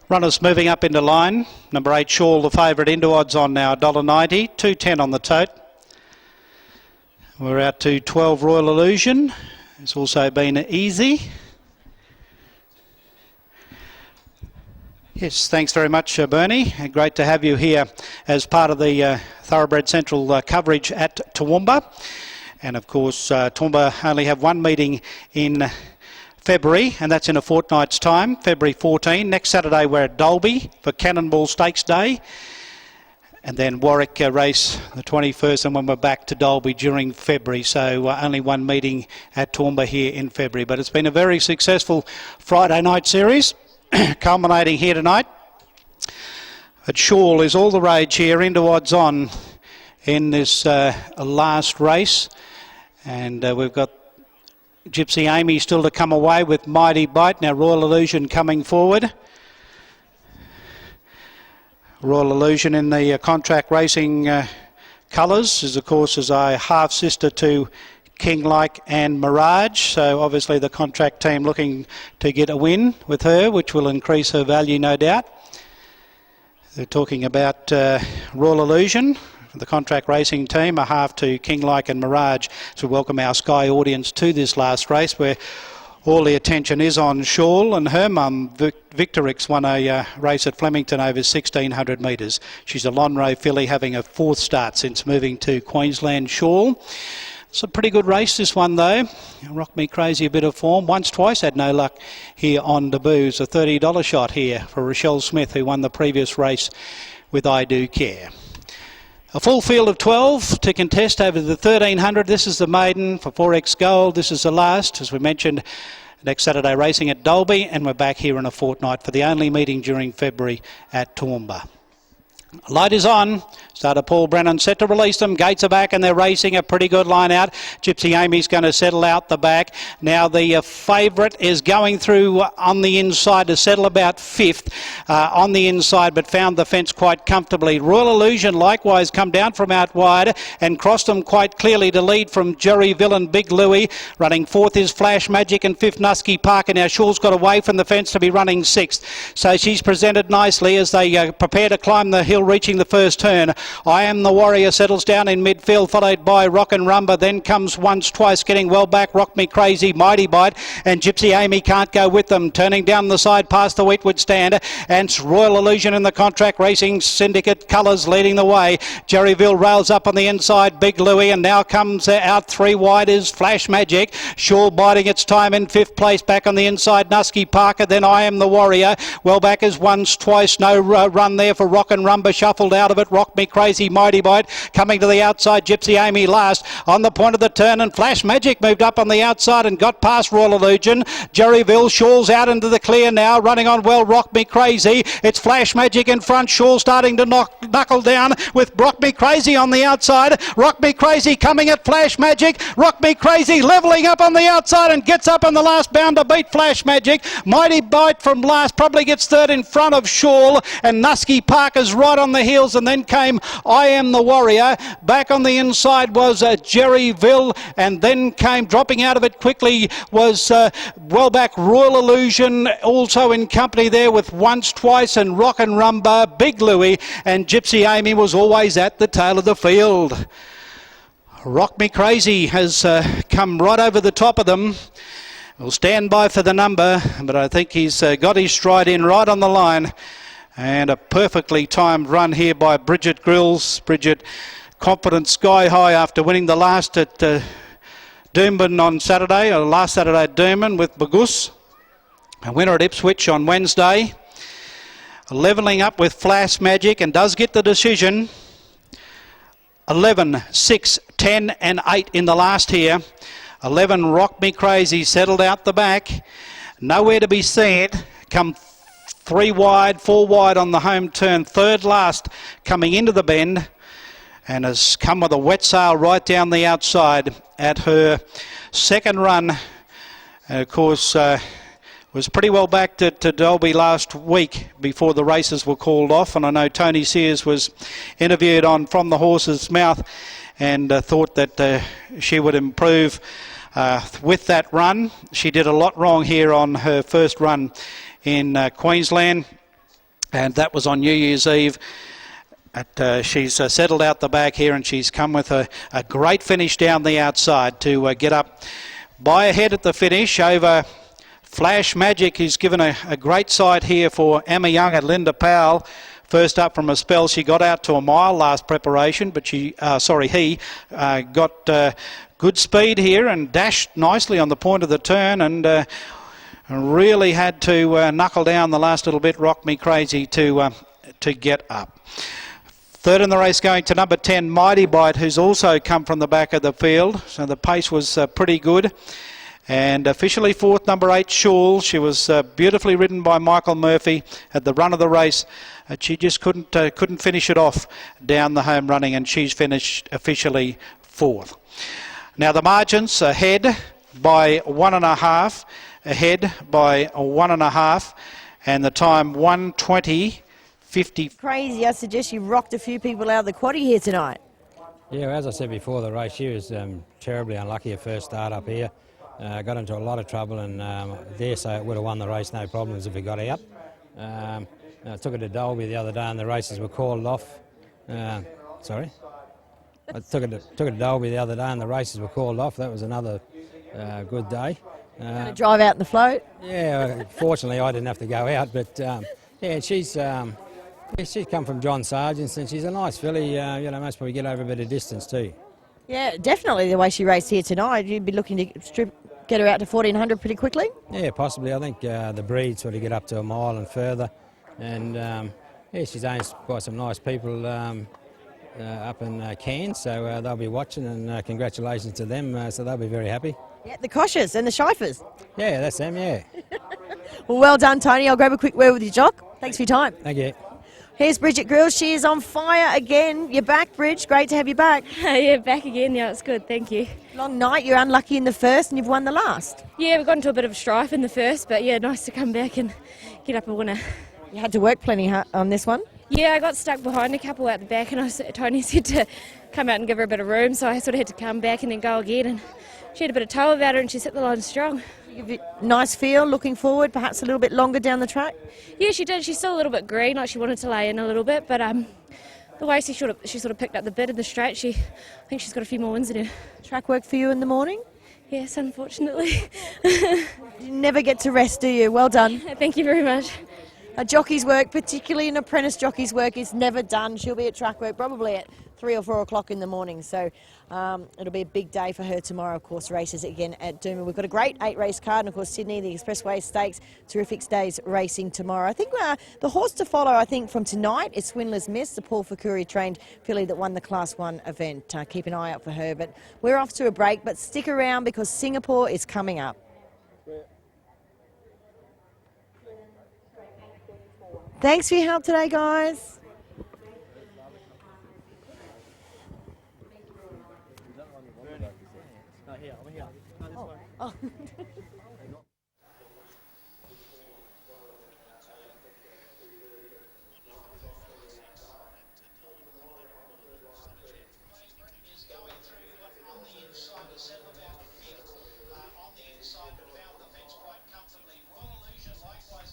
Runners moving up into line. Number 8 Shawl, the favourite, into odds on now, $1.90, $2.10 on the tote. We're out to 12 Royal Illusion. It's also been easy. Yes, thanks very much, Bernie. Great to have you here as part of the Thoroughbred Central coverage at Toowoomba. And of course, Toowoomba only have one meeting in February, and that's in a fortnight's time, February 14. Next Saturday we're at Dalby for Cannonball Stakes Day, and then Warwick race the 21st, and when we're back to Dalby during February. So only one meeting at Toowoomba here in February. But it's been a very successful Friday night series, culminating here tonight. But Shawl is all the rage here, into odds on in this last race, and we've got Gypsy Amy still to come away with Mighty Bite. Now Royal Illusion coming forward. Royal Illusion in the contract racing colours is, of course, as a half-sister to King Like and Mirage. So obviously the contract team looking to get a win with her, which will increase her value, no doubt. They're talking about Royal Illusion, the contract racing team, a half to King Like and Mirage. So welcome our Sky audience to this last race, where all the attention is on Shawl, and her mum, Victorix, won a race at Flemington over 1,600 metres. She's a Lonhro filly, having a fourth start since moving to Queensland. Shawl. It's a pretty good race, this one, though. Rock Me Crazy, a bit of form. Once, twice had no luck here on debut. It's a $30 shot here for Rochelle Smith, who won the previous race with I Do Care. A full field of 12 to contest over the 1,300. This is the maiden for 4X Gold. This is the last, as we mentioned, next Saturday racing at Dalby, and we're back here in a fortnight for the only meeting during February at Toowoomba. Light is on. Starter Paul Brennan set to release them. Gates are back and they're racing a pretty good line out. Gypsy Amy's going to settle out the back. Now the favourite is going through on the inside to settle about fifth on the inside, but found the fence quite comfortably. Royal Illusion likewise come down from out wide and crossed them quite clearly to lead from Jerry Villain, Big Louie. Running fourth is Flash Magic and fifth Nusky Parker. Now Shaw's got away from the fence to be running sixth. So she's presented nicely as they prepare to climb the hill, reaching the first turn. I Am the Warrior settles down in midfield, followed by Rock and Rumba. Then comes Once, Twice, getting well back. Rock Me Crazy, Mighty Bite, and Gypsy Amy can't go with them. Turning down the side past the Wheatwood stand, and Royal Illusion in the contract racing syndicate colours leading the way. Jerryville rails up on the inside, Big Louie, and now comes out three wide is Flash Magic. Shawl biding its time in fifth place. Back on the inside, Nusky Parker. Then I Am the Warrior. Well back is Once, Twice. No run there for Rock and Rumba. Shuffled out of it. Rock Me Crazy, Mighty Bite. Coming to the outside, Gypsy Amy last. On the point of the turn, and Flash Magic moved up on the outside and got past Royal Illusion. Jerryville, Shaw's out into the clear now. Running on well, Rock Me Crazy. It's Flash Magic in front. Shaw starting to knuckle down with Rock Me Crazy on the outside. Rock Me Crazy coming at Flash Magic. Rock Me Crazy levelling up on the outside and gets up on the last bound to beat Flash Magic. Mighty Bite from last probably gets third in front of Shawl, and Nusky Parker's right on the heels, and then came I Am the Warrior. Back on the inside was Jerryville, and then came dropping out of it quickly was well back Royal Illusion, also in company there with Once, Twice and Rock and Rumba. Big Louie and Gypsy Amy was always at the tail of the field. Rock Me Crazy has come right over the top of them. We'll stand by for the number, but I think he's got his stride in right on the line. And a perfectly timed run here by Bridget Grills. Bridget, confidence sky high after winning the last at Doomben on Saturday, or last Saturday at Doomben with Bagus. A winner at Ipswich on Wednesday. Levelling up with Flash Magic and does get the decision. 11, 6, 10 and 8 in the last here. 11, Rock Me Crazy, settled out the back. Nowhere to be seen. Come 3 wide, 4 wide on the home turn. Third last coming into the bend, and has come with a wet sail right down the outside at her second run. And of course, was pretty well back to Dalby last week before the races were called off. And I know Tony Sears was interviewed on From the Horse's Mouth and thought that she would improve with that run. She did a lot wrong here on her first run in Queensland. and that was on New Year's Eve. She's settled out the back here, and she's come with a great finish down the outside to get up by a head at the finish over Flash Magic, who's given a great sight here for Emma Young and Linda Powell. First up from a spell, she got out to a mile last preparation, but he got good speed here and dashed nicely on the point of the turn, and really had to knuckle down the last little bit. Rock Me Crazy to get up. Third in the race going to number 10, Mighty Bite, who's also come from the back of the field. So the pace was pretty good. And officially fourth, number 8, Shawl. She was beautifully ridden by Michael Murphy at the run of the race. She just couldn't finish it off down the home running, and she's finished officially fourth. Now the margins ahead by 1.5, ahead by 1.5, and the time 1:20.50. Crazy. I suggest you rocked a few people out of the quaddie here tonight. Yeah, as I said before the race, she was terribly unlucky her first start up here. Got into a lot of trouble, and dare say it would have won the race no problems if it got out. I took her to Dolby the other day and the races were called off. I took her to Dolby the other day and the races were called off. That was another good day. Going to drive out in the float? Yeah, fortunately I didn't have to go out, but yeah, she's come from John Sargent's, and she's a nice filly. Most probably get over a bit of distance too. Yeah, definitely the way she raced here tonight. You'd be looking to get her out to 1400 pretty quickly? Yeah, possibly. I think the breed sort of get up to a mile and further. And yeah, she's owned by some nice people up in Cairns, so they'll be watching, and congratulations to them, so they'll be very happy. Yeah, the Koshers and the Shifers. Yeah, that's them, yeah. Well done, Tony. I'll grab a quick word with you, Jock. Thanks for your time. Thank you. Here's Bridget Grills. She is on fire again. You're back, Bridge. Great to have you back. Yeah, back again. Yeah, it's good. Thank you. Long night. You're unlucky in the first and you've won the last. Yeah, we got into a bit of strife in the first, but yeah, nice to come back and get up a winner. You had to work plenty on this one? Yeah, I got stuck behind a couple out the back, and Tony said to come out and give her a bit of room, so I sort of had to come back and then go again. And she had a bit of toe about her, and she's hit the line strong. Give you a nice feel, looking forward, perhaps a little bit longer down the track? Yeah, she did. She's still a little bit green, like she wanted to lay in a little bit, but the way she sort of picked up the bit in the straight, I think she's got a few more wins in her. Track work for you in the morning? Yes, unfortunately. You never get to rest, do you? Well done. Thank you very much. A jockey's work, particularly an apprentice jockey's work, is never done. She'll be at track work probably at 3 or 4 o'clock in the morning, so it'll be a big day for her tomorrow. Of course, races again at Toowoomba. We've got a great 8-race card, and of course Sydney, the Expressway Stakes, terrific days racing tomorrow. I think the horse to follow, I think, from tonight is Swindler's Miss, the Paul Fakuri trained filly that won the Class 1 event. Keep an eye out for her, but we're off to a break, but stick around because Singapore is coming up. Thanks for your help today, guys. Oh. On the inside, but found the fence quite comfortably. Royal Illusion likewise